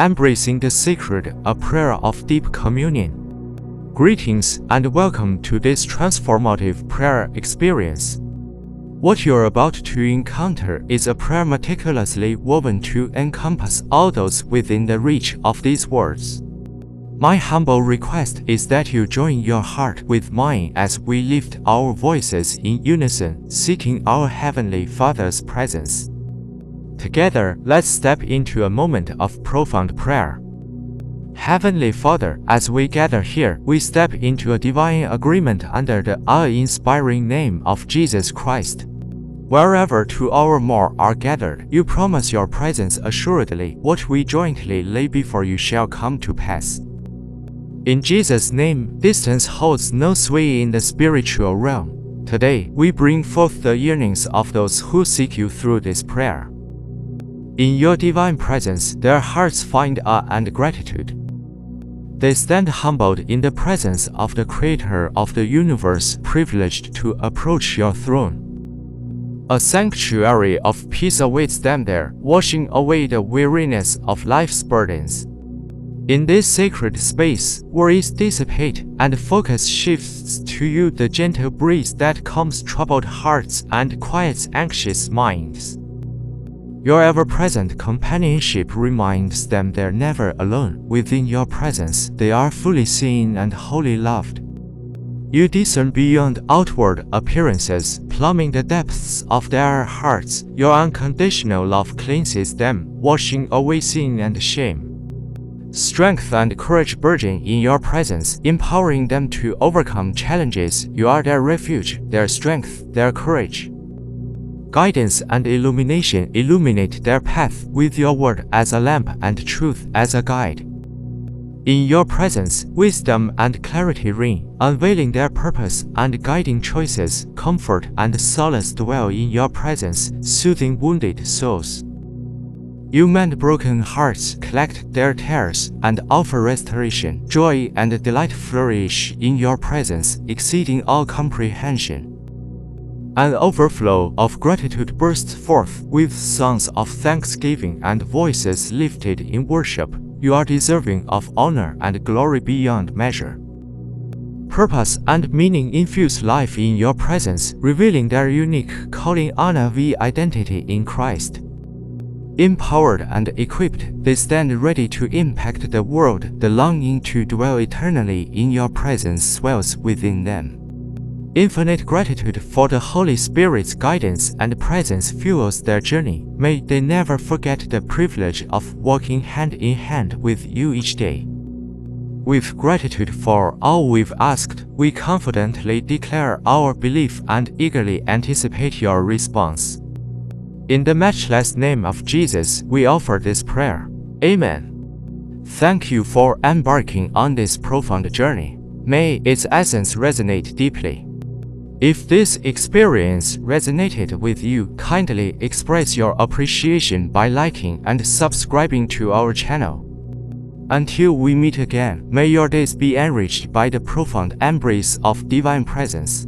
embracing the sacred, a prayer of deep communion. Greetings and welcome to this transformative prayer experience. What you're about to encounter is a prayer meticulously woven to encompass all those within the reach of these words. My humble request is that you join your heart with mine as we lift our voices in unison, seeking our Heavenly Father's presence. Together, let's step into a moment of profound prayer. Heavenly Father, as we gather here, we step into a divine agreement under the awe-inspiring name of Jesus Christ. Wherever two or more are gathered, you promise your presence assuredly. What we jointly lay before you shall come to pass. In Jesus' name, distance holds no sway in the spiritual realm. Today, we bring forth the yearnings of those who seek you through this prayer. In your divine presence, their hearts find awe and gratitude. They stand humbled in the presence of the Creator of the universe, privileged to approach your throne. A sanctuary of peace awaits them there, washing away the weariness of life's burdens. In this sacred space, worries dissipate and focus shifts to you, the gentle breeze that calms troubled hearts and quiets anxious minds. Your ever-present companionship reminds them they're never alone. Within your presence, they are fully seen and wholly loved. You discern beyond outward appearances, plumbing the depths of their hearts. Your unconditional love cleanses them, washing away sin and shame. Strength and courage burgeon in your presence, empowering them to overcome challenges. You are their refuge, their strength, their courage. Guidance and illumination illuminate their path with your word as a lamp and truth as a guide. In your presence, wisdom and clarity reign, unveiling their purpose and guiding choices. Comfort and solace dwell in your presence, soothing wounded souls. You mend broken hearts, collect their tears, and offer restoration. Joy and delight flourish in your presence, exceeding all comprehension. An overflow of gratitude bursts forth, with songs of thanksgiving and voices lifted in worship. You are deserving of honor and glory beyond measure. Purpose and meaning infuse life in your presence, revealing their unique calling, honor, identity in Christ. Empowered and equipped, they stand ready to impact the world. The longing to dwell eternally in your presence swells within them. Infinite gratitude for the Holy Spirit's guidance and presence fuels their journey. May they never forget the privilege of walking hand in hand with you each day. With gratitude for all we've asked, we confidently declare our belief and eagerly anticipate your response. In the matchless name of Jesus, we offer this prayer. Amen. Thank you for embarking on this profound journey. May its essence resonate deeply. If this experience resonated with you, kindly express your appreciation by liking and subscribing to our channel. Until we meet again, may your days be enriched by the profound embrace of divine presence.